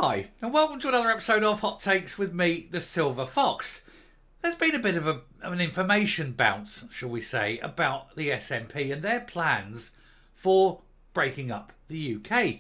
Hi, and welcome to another episode of Hot Takes with me, the Silver Fox. There's been a bit of an information bounce, shall we say, about the SNP and their plans for breaking up the UK.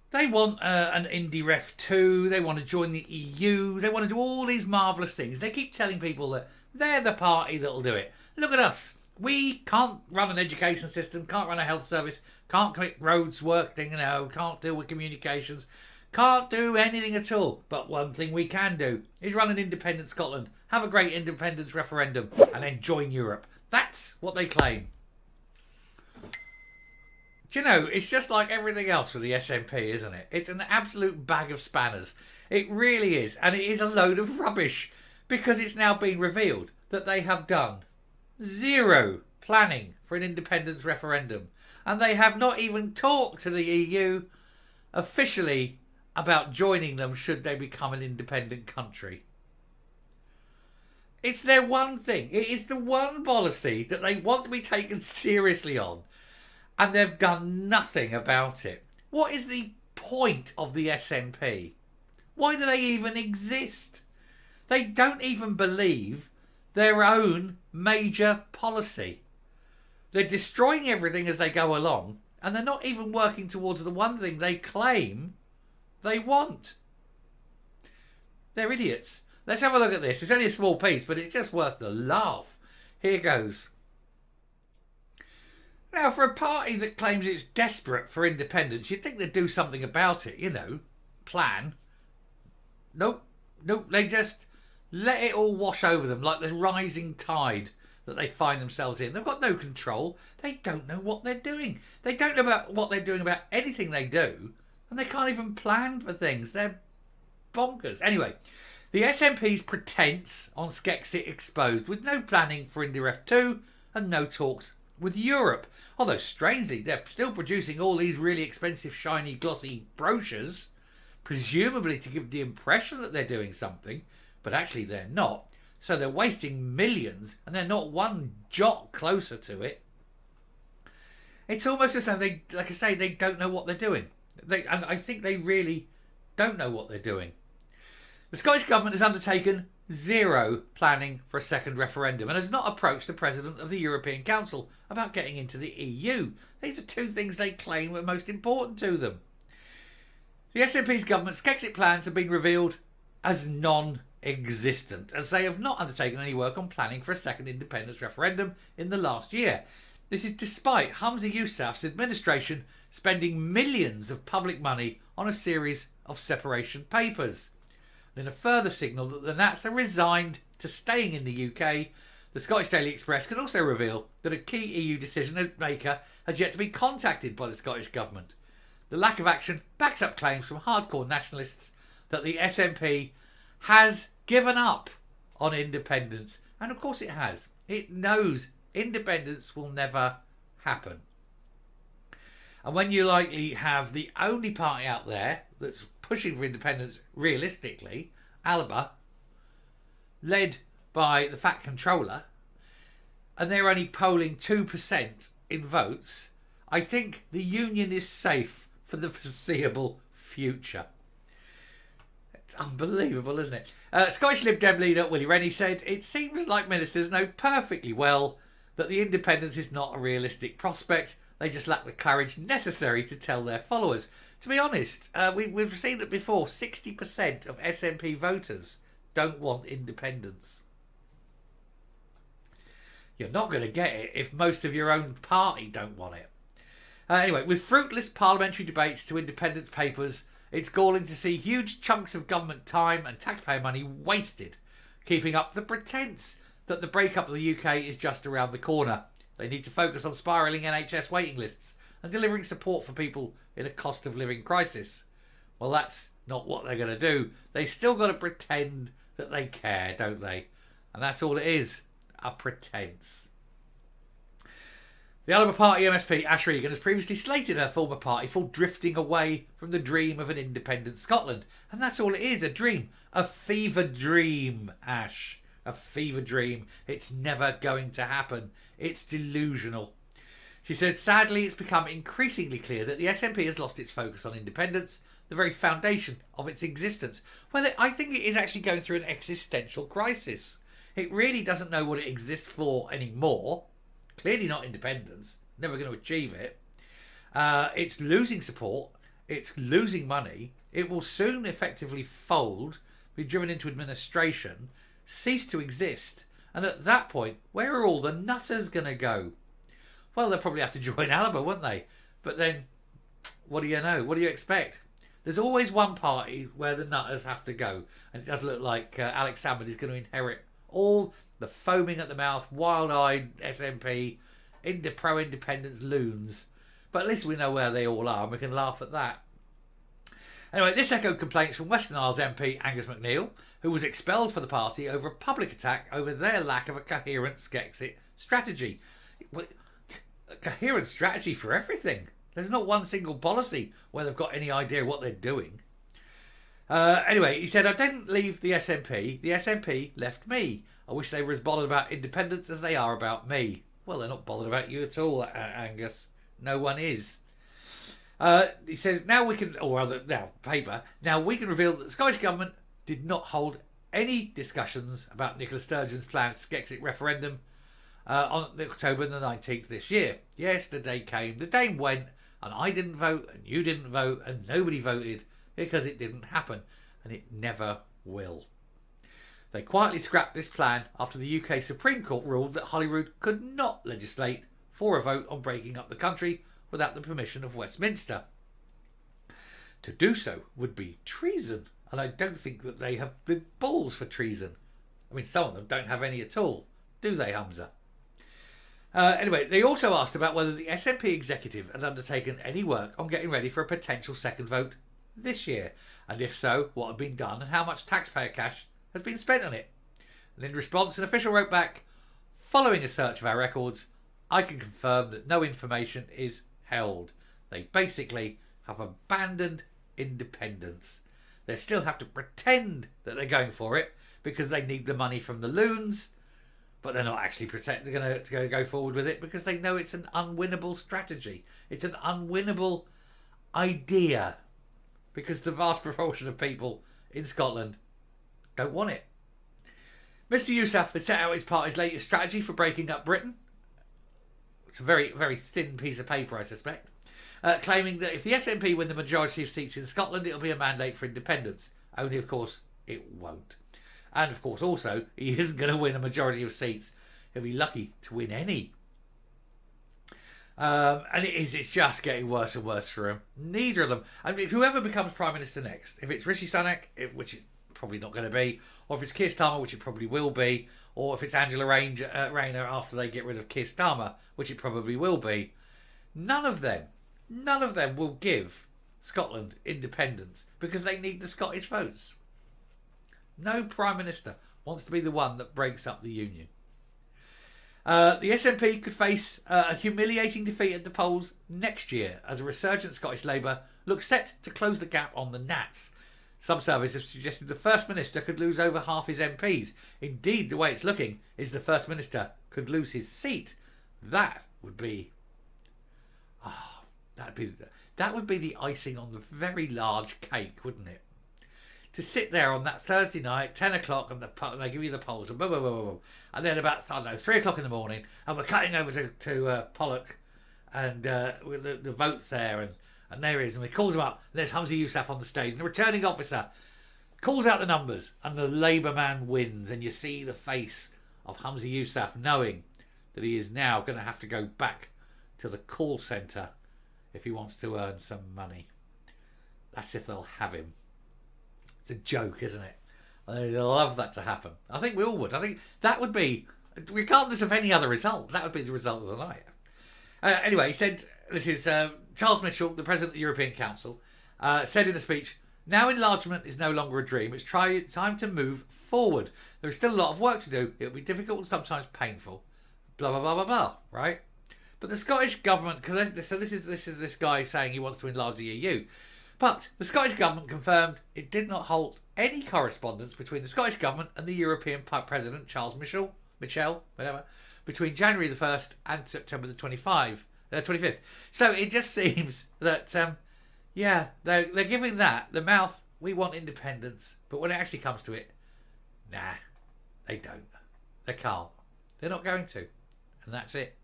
They want an Indie Ref 2, they want to join the EU, they want to do all these marvellous things. They keep telling people that they're the party that'll do it. Look at us. We can't run an education system, can't run a health service, can't make roads work, can't deal with communications, can't do anything at all. But one thing we can do is run an independent Scotland, have a great independence referendum, and then join Europe. That's what they claim. Do you know, it's just like everything else with the SNP, isn't it? It's an absolute bag of spanners. It really is. And it is a load of rubbish, because it's now been revealed that they have done zero planning for an independence referendum. And they have not even talked to the EU officially about joining them should they become an independent country. It's their one thing. It is the one policy that they want to be taken seriously on. And they've done nothing about it. What is the point of the SNP? Why do they even exist? They don't even believe their own major policy. They're destroying everything as they go along, and they're not even working towards the one thing they claim they want. They're idiots. Let's have a look at this. It's only a small piece, but it's just worth the laugh. Here goes. Now, for a party that claims it's desperate for independence, you'd think they'd do something about it, plan. Nope, they just let it all wash over them like the rising tide that they find themselves in. They've got no control. They don't know what they're doing. They don't know about what they're doing about anything they do, and they can't even plan for things. They're bonkers. Anyway, the SNP's pretense on Skexit exposed, with no planning for Indie Ref 2 and no talks with Europe. Although, strangely, they're still producing all these really expensive, shiny, glossy brochures, presumably to give the impression that they're doing something, but actually they're not. So they're wasting millions, and they're not one jot closer to it. It's almost as though they, like I say, they don't know what they're doing. And I think they really don't know what they're doing. The Scottish Government has undertaken zero planning for a second referendum and has not approached the President of the European Council about getting into the EU. These are two things they claim are most important to them. The SNP's government's Skexit plans have been revealed as non-existent, as they have not undertaken any work on planning for a second independence referendum in the last year. This is despite Humza Yousaf's administration spending millions of public money on a series of separation papers. And in a further signal that the Nats are resigned to staying in the UK, the Scottish Daily Express can also reveal that a key EU decision maker has yet to be contacted by the Scottish Government. The lack of action backs up claims from hardcore nationalists that the SNP has given up on independence. And of course it has. It knows independence will never happen. And when you likely have the only party out there that's pushing for independence realistically, Alba, led by the Fat Controller, and they're only polling 2% in votes, I think the union is safe for the foreseeable future. It's unbelievable, isn't it? Scottish Lib Dem leader Willie Rennie said, "It seems like ministers know perfectly well that the independence is not a realistic prospect. They just lack the courage necessary to tell their followers." To be honest, we've seen it before. 60% of SNP voters don't want independence. You're not going to get it if most of your own party don't want it. Anyway, with fruitless parliamentary debates to independence papers, it's galling to see huge chunks of government time and taxpayer money wasted, keeping up the pretence that the breakup of the UK is just around the corner. They need to focus on spiralling NHS waiting lists and delivering support for people in a cost of living crisis. Well, that's not what they're going to do. They still got to pretend that they care, don't they? And that's all it is, a pretence. The Labour Party MSP Ash Regan has previously slated her former party for drifting away from the dream of an independent Scotland. And that's all it is, a dream. A fever dream, Ash. A fever dream. It's never going to happen. It's delusional. She said, sadly, it's become increasingly clear that the SNP has lost its focus on independence. the very foundation of its existence. Well, I think it is actually going through an existential crisis. It really doesn't know what it exists for anymore. Clearly not independence. Never going to achieve it. It's losing support. It's losing money. It will soon effectively fold, be driven into administration, cease to exist. And at that point, where are all the nutters going to go? Well, they'll probably have to join Alaba, won't they? But then, what do you know? What do you expect? There's always one party where the nutters have to go. And it does look like Alex Salmond is going to inherit all the foaming at the mouth, wild-eyed SNP, pro-independence loons. But at least we know where they all are and we can laugh at that. Anyway, this echoed complaints from Western Isles MP Angus MacNeil, who was expelled for the party over a public attack over their lack of a coherent Skexit strategy. A coherent strategy for everything. There's not one single policy where they've got any idea what they're doing. Anyway, he said, I didn't leave the SNP. The SNP left me. I wish they were as bothered about independence as they are about me. Well, they're not bothered about you at all, Angus. No one is. He says, now we can reveal that the Scottish Government did not hold any discussions about Nicola Sturgeon's planned Skexit referendum on October the 19th this year. Yes, the day came, the day went, and I didn't vote, and you didn't vote, and nobody voted because it didn't happen, and it never will. They quietly scrapped this plan after the UK Supreme Court ruled that Holyrood could not legislate for a vote on breaking up the country without the permission of Westminster. To do so would be treason, and I don't think that they have the balls for treason. I mean, some of them don't have any at all, do they, Humza? Anyway, they also asked about whether the SNP executive had undertaken any work on getting ready for a potential second vote this year, and if so, what had been done and how much taxpayer cash has been spent on it. And in response, an official wrote back, following a search of our records, I can confirm that no information is held. They basically have abandoned independence. They still have to pretend that they're going for it because they need the money from the loons, but they're not actually they're going to go forward with it because they know it's an unwinnable strategy. It's an unwinnable idea because the vast proportion of people in Scotland don't want it. Mr Yousaf has set out his party's latest strategy for breaking up Britain. It's a very, very thin piece of paper, I suspect. Claiming that if the SNP win the majority of seats in Scotland, it'll be a mandate for independence. Only, of course, it won't. And, of course, also, he isn't going to win a majority of seats. He'll be lucky to win any. And it's just getting worse and worse for him. Neither of them. I mean, whoever becomes Prime Minister next, if it's Rishi Sunak, which is probably not going to be, or if it's Keir Starmer, which it probably will be, or if it's Angela Rayner after they get rid of Keir Starmer, which it probably will be, none of them will give Scotland independence because they need the Scottish votes. No Prime Minister wants to be the one that breaks up the Union. The SNP could face a humiliating defeat at the polls next year as a resurgent Scottish Labour looks set to close the gap on the Nats. Some surveys have suggested the First Minister could lose over half his MPs. Indeed, the way it's looking is the First Minister could lose his seat. That would be... that would be the icing on the very large cake, wouldn't it? To sit there on that Thursday night, 10 o'clock, and they give you the polls, and, boom, boom, boom, boom, and then about, 3 o'clock in the morning, and we're cutting over to Pollock, and with the votes there, and there he is, and he calls him up, and there's Humza Yousaf on the stage, and the returning officer calls out the numbers, and the Labour man wins, and you see the face of Humza Yousaf knowing that he is now going to have to go back to the call centre if he wants to earn some money. That's if they'll have him. It's a joke, isn't it? I'd love that to happen. I think we all would. I think that would be, regardless of any other result, that would be the result of the night. Anyway, he said, this is Charles Mitchell, the President of the European Council, said in a speech, now enlargement is no longer a dream. It's time to move forward. There is still a lot of work to do. It will be difficult and sometimes painful. Blah, blah, blah, blah, blah, right? But the Scottish Government, so this is this guy saying he wants to enlarge the EU. But the Scottish Government confirmed it did not hold any correspondence between the Scottish Government and the European President, Charles Michel, whatever, between January the 1st and September the 25th. So it just seems that Yeah, they're giving that the mouth. We want independence, but when it actually comes to it, nah, they don't. They can't. They're not going to, and that's it.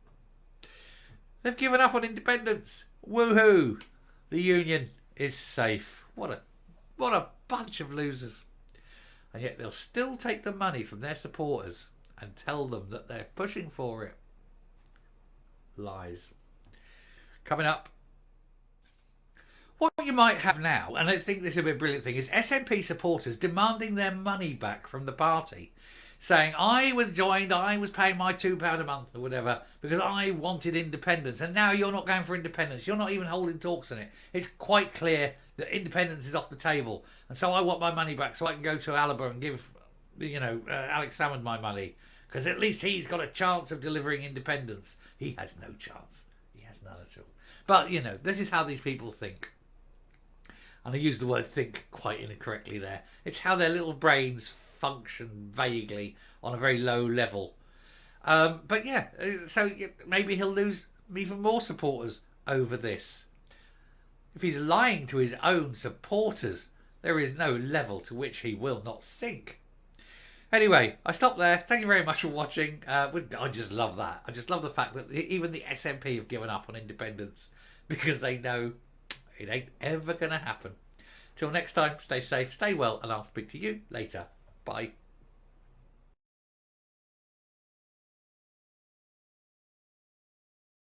They've given up on independence. Woohoo! The union is safe. What a bunch of losers. And yet they'll still take the money from their supporters and tell them that they're pushing for it. Lies. Coming up. What you might have now, and I think this would be a brilliant thing, is SNP supporters demanding their money back from the party. Saying, I was paying my £2 a month or whatever because I wanted independence, and now you're not going for independence. You're not even holding talks on it. It's quite clear that independence is off the table, and so I want my money back so I can go to Alaba and give, Alex Salmond my money, because at least he's got a chance of delivering independence. He has no chance. He has none at all. But, this is how these people think. And I use the word think quite incorrectly there. It's how their little brains function vaguely on a very low level. But yeah, so maybe he'll lose even more supporters over this. If he's lying to his own supporters, there is no level to which he will not sink. Anyway, I stop there. Thank you very much for watching. I just love that. I just love the fact that even the SNP have given up on independence because they know it ain't ever going to happen. Till next time, stay safe, stay well, and I'll speak to you later. Bye.